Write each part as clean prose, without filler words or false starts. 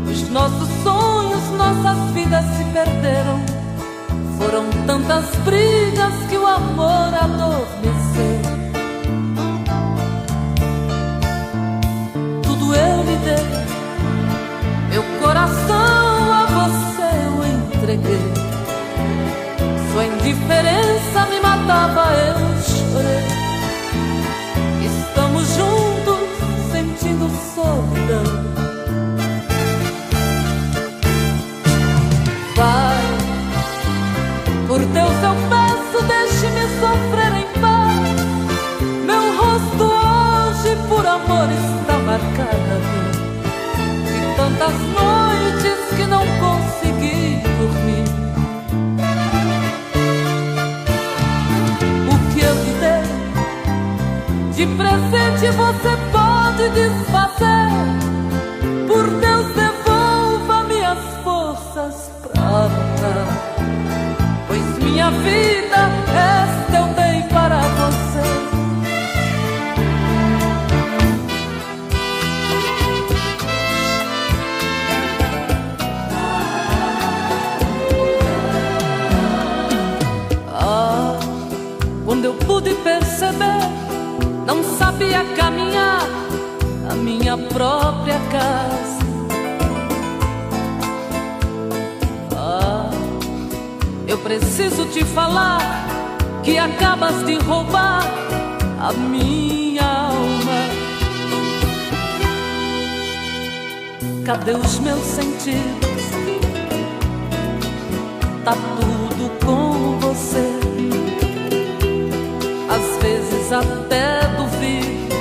Os nossos sonhos, nossas vidas se perderam. Foram tantas brigas que o amor adormeceu. Tudo eu lhe dei, meu coração a você eu entreguei. Sua indiferença me matava, eu chorei. Estamos juntos sentindo solidão. Vai, por Deus eu peço, deixe-me sofrer em paz. Meu rosto hoje por amor está marcado de tantas noites que não consegui dormir. O que eu lhe dei de presente você pode desfazer. Por Deus devolva minhas forças pra lutar, pois minha vida esta eu dei para você. Quando eu pude perceber, não sabia caminhar a minha própria casa. Eu preciso te falar que acabas de roubar a minha alma. Cadê os meus sentidos? Tá tudo com você. Às vezes até duvido,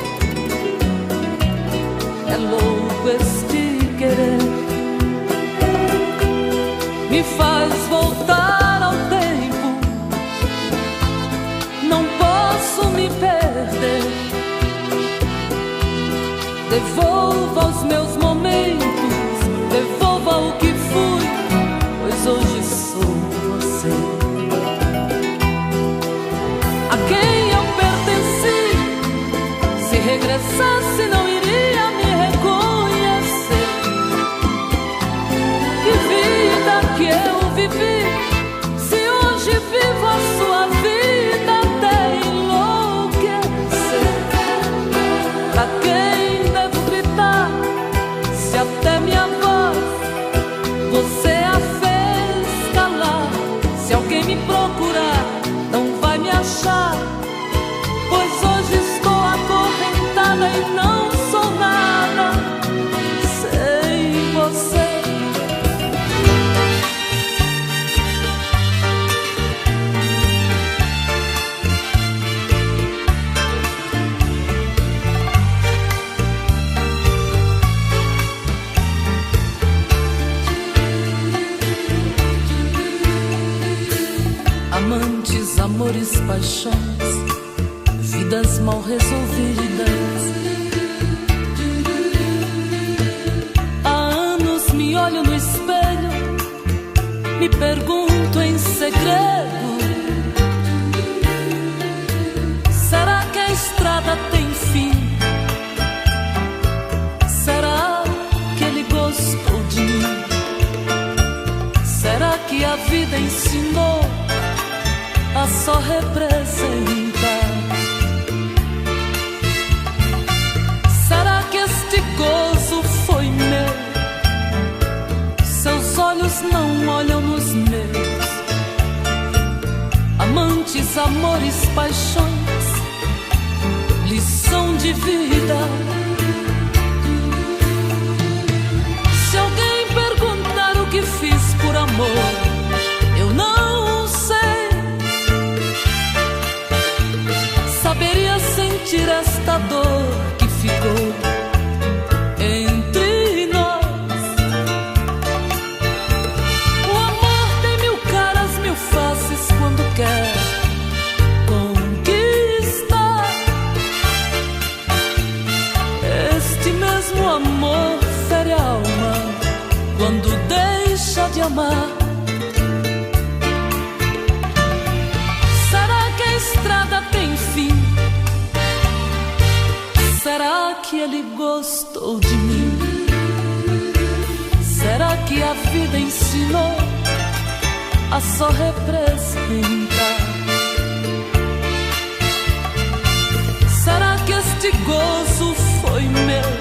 é louco este querer. Me faz voltar ao tempo, não posso me perder. Devolva os meus momentos, devolva o que fui, pois hoje sou você. A quem eu pertenci, se regressasse não iria me reconhecer. Que vida que eu vivi, se hoje vivo a sua vida até enlouquecer. Pra quem devo gritar, se até minha voz você a fez calar? Se alguém me procurar, não vai me achar, pois hoje estou acorrentada e não sou nada sem você. Amantes, amores, paixões, vidas mal resolvidas. Há anos me olho no espelho, me pergunto em segredo: será que a estrada tem fim? Será que ele gostou de mim? Será que a vida ensinou a só representar? Será que este gozo foi meu? Seus olhos não olham nos meus. Amantes, amores, paixões, lição de vida. Se alguém perguntar o que fiz por amor, eu não sei. Saberia sentir esta dor que ficou entre nós. O amor tem mil deixa de amar? Será que a estrada tem fim? Será que ele gostou de mim? Será que a vida ensinou a só representar? Será que este gozo foi meu?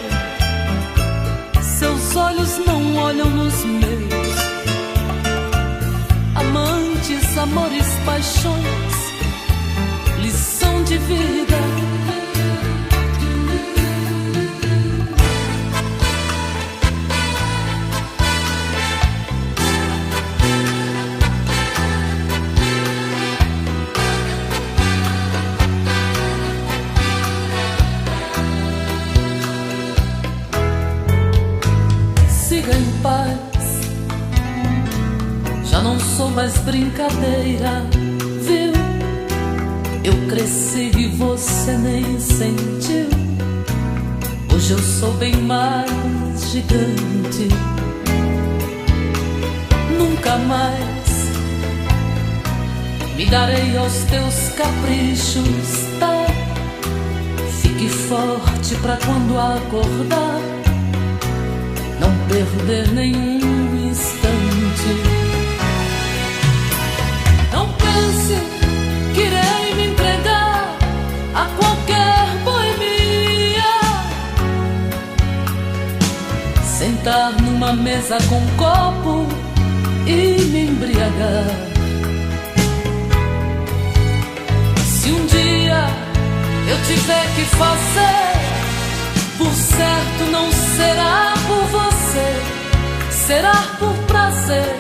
Seus olhos não olham nos meus. Amantes, amores, paixões, lição de vida. Em paz, já não sou mais brincadeira, viu? Eu cresci e você nem sentiu. Hoje eu sou bem mais gigante. Nunca mais me darei aos teus caprichos, tá? Fique forte pra quando acordar não perder nenhum instante. Não pense que irei me entregar a qualquer boemia. Sentar numa mesa com um copo e me embriagar. Se um dia eu tiver que fazer, por certo não será por você, será por prazer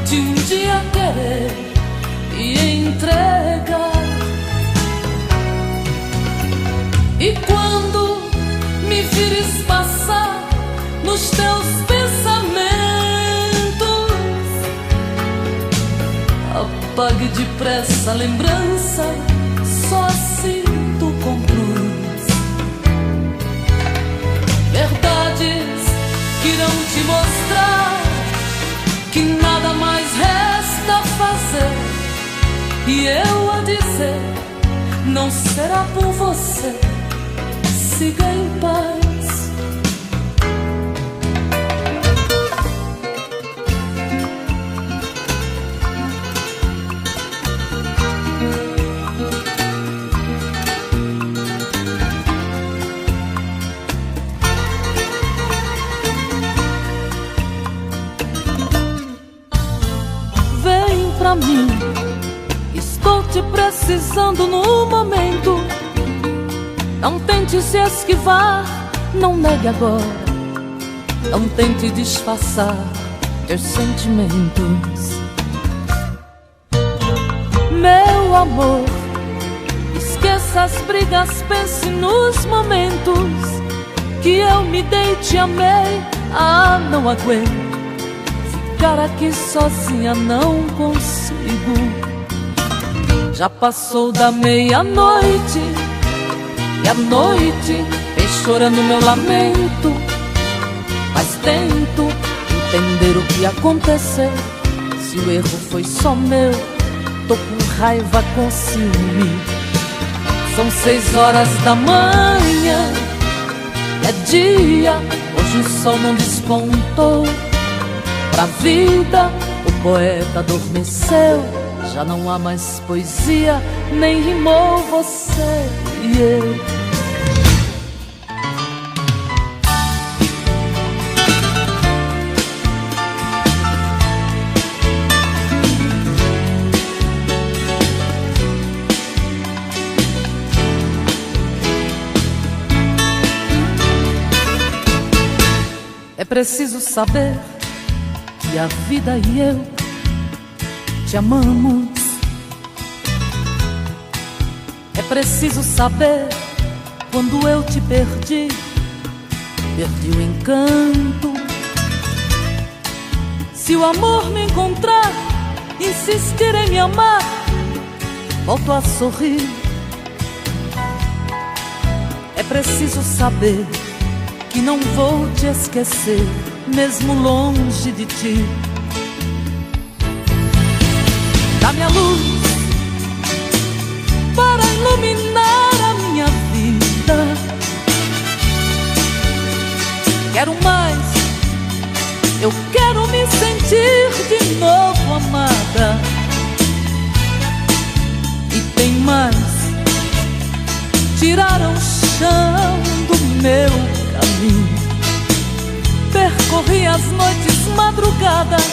de um dia querer e entregar. E quando me vires passar nos teus pensamentos, apague depressa a lembrança, só assim tu conclui. Verdades que irão te mostrar que nada mais resta fazer. E eu a dizer, não será por você, siga em paz. Pra mim, estou te precisando no momento. Não tente se esquivar, não negue agora. Não tente disfarçar teus sentimentos. Meu amor, esqueça as brigas, pense nos momentos que eu me dei, te amei. Ah, não aguento ficar aqui sozinha, não consigo. Já passou da meia-noite e a noite vem chorando meu lamento. Mas tento entender o que aconteceu. Se o erro foi só meu, tô com raiva, com ciúme. São 6 horas da manhã, é dia, hoje o sol não despontou. Pra vida o poeta adormeceu, já não há mais poesia, nem rimou você e eu. É preciso saber que a vida e eu te amamos. É preciso saber quando eu te perdi, perdi o encanto. Se o amor me encontrar, insistir em me amar, volto a sorrir. É preciso saber que não vou te esquecer, mesmo longe de ti. Dá-me a luz para iluminar a minha vida. Quero mais, eu quero me sentir de novo amada. E tem mais, tiraram o chão do meu caminho. Percorri as noites madrugadas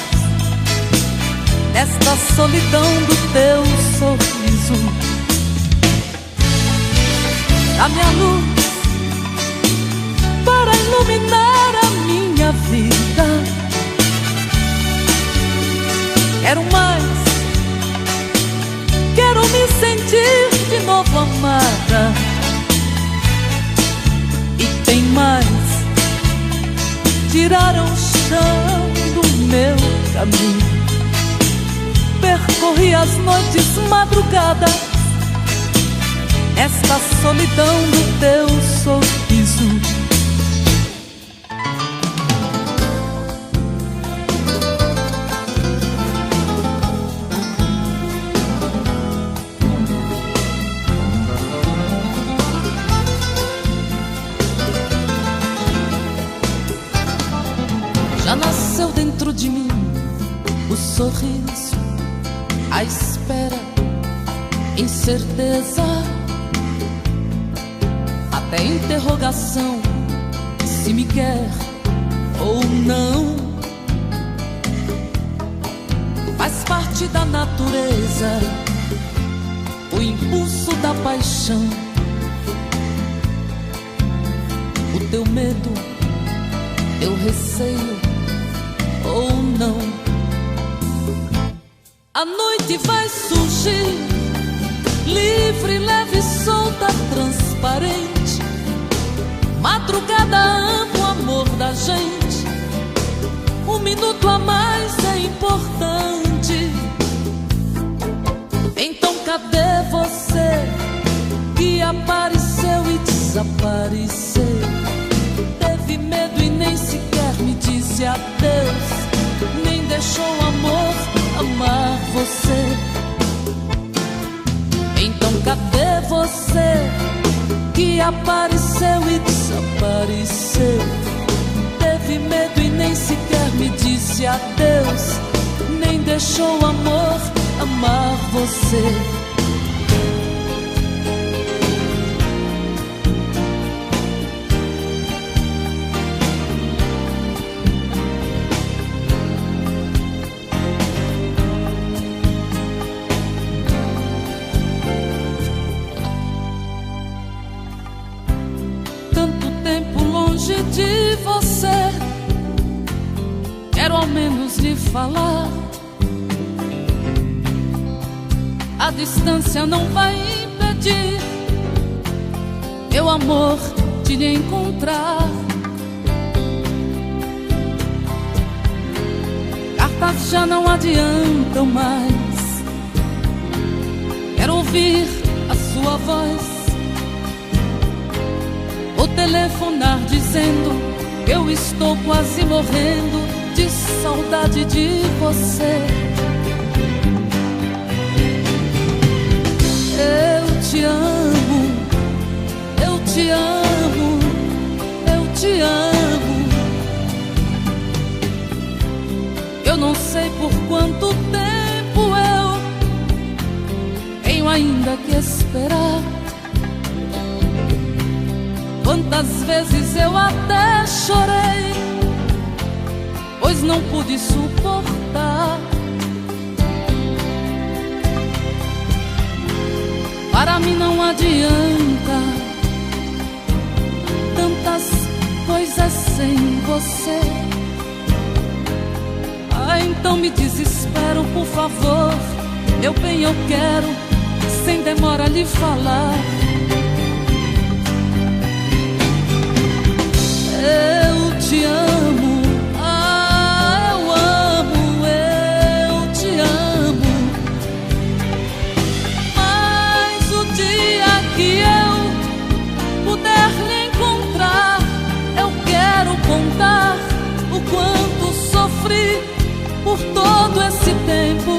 nesta solidão do teu sorriso. Dá-me a luz para iluminar a minha vida. Quero mais, quero me sentir de novo amada. E tem mais, tiraram o chão do meu caminho. Percorri as noites madrugadas nesta solidão do teu sorriso. Já nasceu dentro de mim o sorriso, a espera, incerteza, até interrogação, se me quer ou não. Faz parte da natureza, o impulso da paixão, o teu medo, teu receio ou não. A noite vai surgir, livre, leve, solta, transparente. Madrugada ama o amor da gente. Um minuto a mais é importante. Então cadê você que apareceu e desapareceu? Teve medo e nem sequer me disse adeus, nem deixou o amor amar você. Então cadê você que apareceu e desapareceu? Teve medo e nem sequer me disse adeus, nem deixou o amor amar você. De você, quero ao menos lhe falar. A distância não vai impedir meu amor de lhe encontrar. Cartas já não adiantam mais. Quero ouvir a sua voz, ou telefonar dizendo que eu estou quase morrendo de saudade de você. Eu te amo, eu te amo, eu te amo. Eu não sei por quanto tempo eu tenho ainda que esperar. Quantas vezes eu até chorei, pois não pude suportar. Para mim não adianta tantas coisas sem você. Ah, então me desespero, por favor. Meu bem, eu quero, sem demora, lhe falar. Eu te amo, ah, eu te amo. Mas o dia que eu puder lhe encontrar, eu quero contar o quanto sofri por todo esse tempo.